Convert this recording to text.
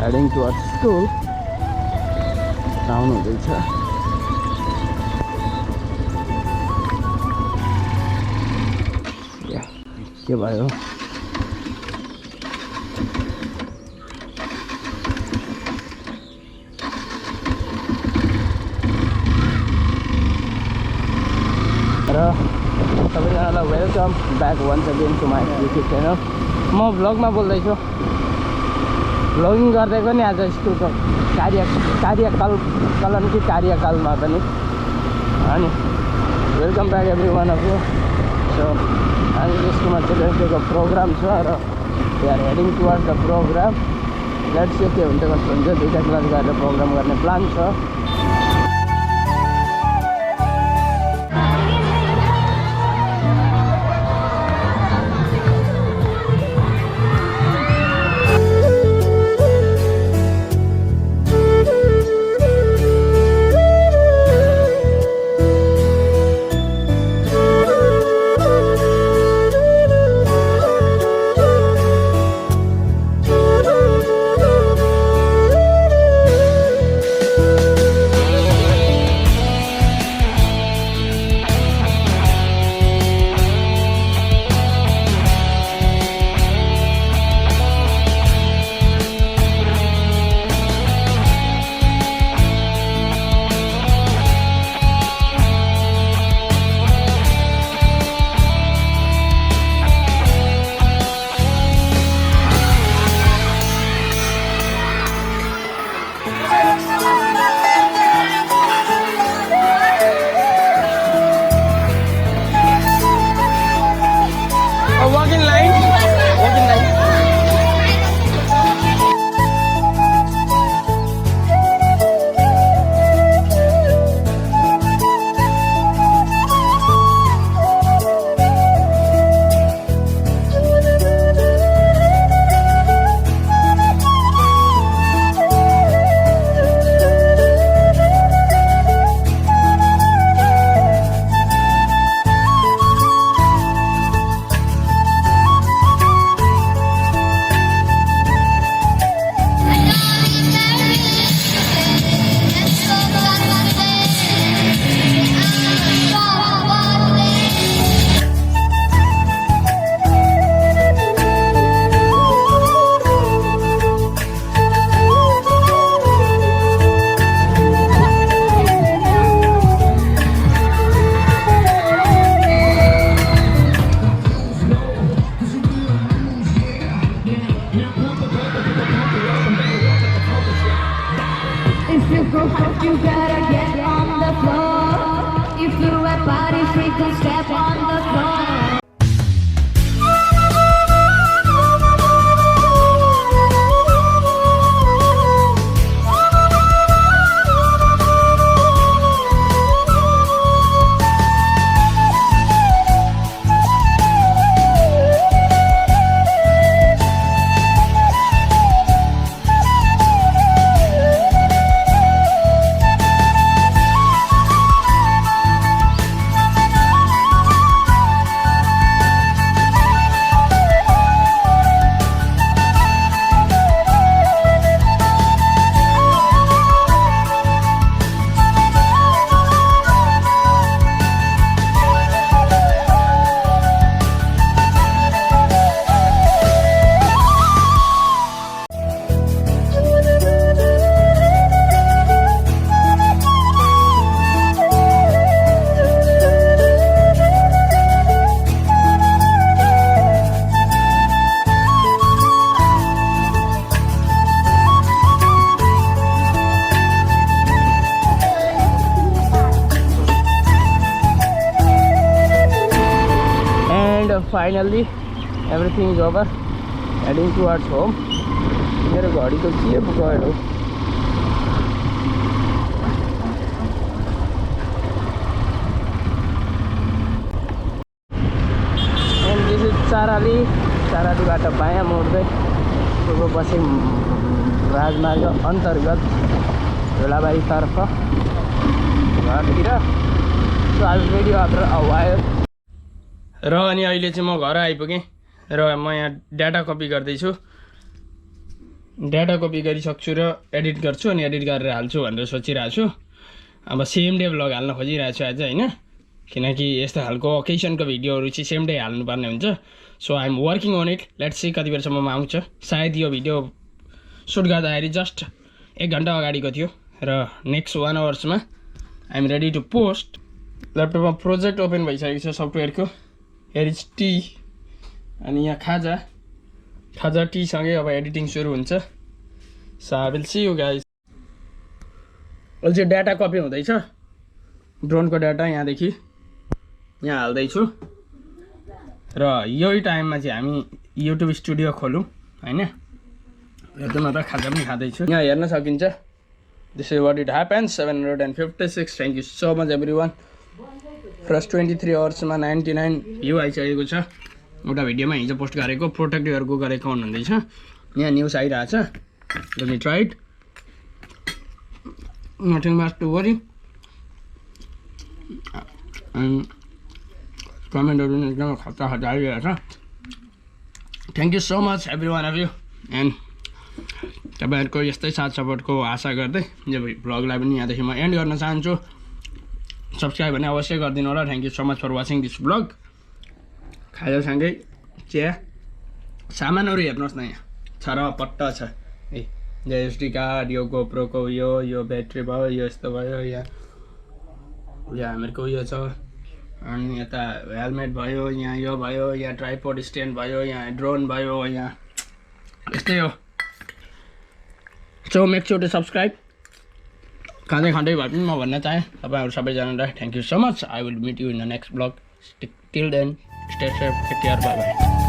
heading towards school. आउनु हुँदैछ के भयो सबैजनालाई welcome back once again to my YouTube channel. म भ्लगमा बोल्दैछु। भ्लगिङ गर्दै पनि आज स्कुलको कार्यकालमा पनि अनि welcome back every one of you. So आज स्कुलमा चिल्ड्रेन्स डेको प्रोग्राम छ र we are heading towards the programme. Let's see के हुन्छ कस्तो हुन्छ। 2टा क्लास गएर प्रोग्राम गर्ने प्लान छ। You better get on the floor. If you're a party freak, then step on the floor. Finally everything is over. Heading towards home. मेरो घडी तो के गयो and this is चारालीबाट बायाँ मोड्दै बसे राजमार्ग अन्तर्गत झोलाबारीतर्फ घरतिर। सो आज भिडियो आफ्टर अ वायर र अनि अहिले चाहिँ म घर आइपुगेँ र म यहाँ डाटा कपी गर्दैछु। डाटा कपी गरिसक्छु र एडिट गर्छु अनि एडिट गरेर हाल्छु भनेर सोचिरहेको छु अब सेम डे भ्लग हाल्न खोजिरहेको छु आज हैन किनकि यस्तो खालको ओकेजनको भिडियोहरू चाहिँ सेम डे हाल्नुपर्ने हुन्छ so I am working on it let's see कति बेरसम्ममा आउँछ सायद यो भिडियो सुट गर्दाखेरि जस्ट 1 घन्टा अगाडिको थियो र नेक्स्ट 1 आवर्समा I am ready to post ल्यापटपमा प्रोजेक्ट ओपन भइसकेको छ सफ्टवेयरको हियर इज टी अनि यहाँ खाजा टी सँगै अब एडिटिङ सुरु हुन्छ so I will see you guys अहिले चाहिँ डाटा कपी हुँदैछ ड्रोनको डाटा यहाँदेखि यहाँ हाल्दैछु र यही टाइममा चाहिँ हामी युट्युब स्टुडियो खोलौँ हैन हेर्दैमा त खाजा पनि खाँदैछु यहाँ हेर्न सकिन्छ this is what it happens 756 thank you so much every one first 23 आवर्समा 99 view आइसकेको छ एउटा भिडियोमा हिजो पोस्ट गरेको प्रोटेक्ट युर गुगल एकाउन्ट भन्दैछ यहाँ न्युज आइरहेछ let me try it nothing much to worry कमेन्टहरू पनि एकदम खतरा आइरहेको छ thank you so much every one of you and तपाईँहरूको यस्तै साथ सपोर्टको आशा गर्दै यो भ्लगलाई पनि यहाँदेखि म एन्ड गर्न चाहन्छु सब्सक्राइब भने अवश्य गरिदिनु होला thank you so much for watching this vlog खाजासँगै चिया सामानहरू हेर्नुहोस् न यहाँ छरपट्ट छ ए एसडी कार्ड यो गोप्रोको यो ब्याट्री भयो यो यस्तो भयो यहाँ हामीहरूको उयो छ अनि यता हेलमेट भयो यहाँ यो भयो यहाँ ट्राइपोड स्ट्यान्ड भयो यहाँ ड्रोन भयो यहाँ यस्तै हो so make sure to subscribe खाँदै भए पनि म भन्न चाहेँ तपाईँहरू सबैजनालाई thank you so much I will meet you in the next blog till then stay safe take care bye by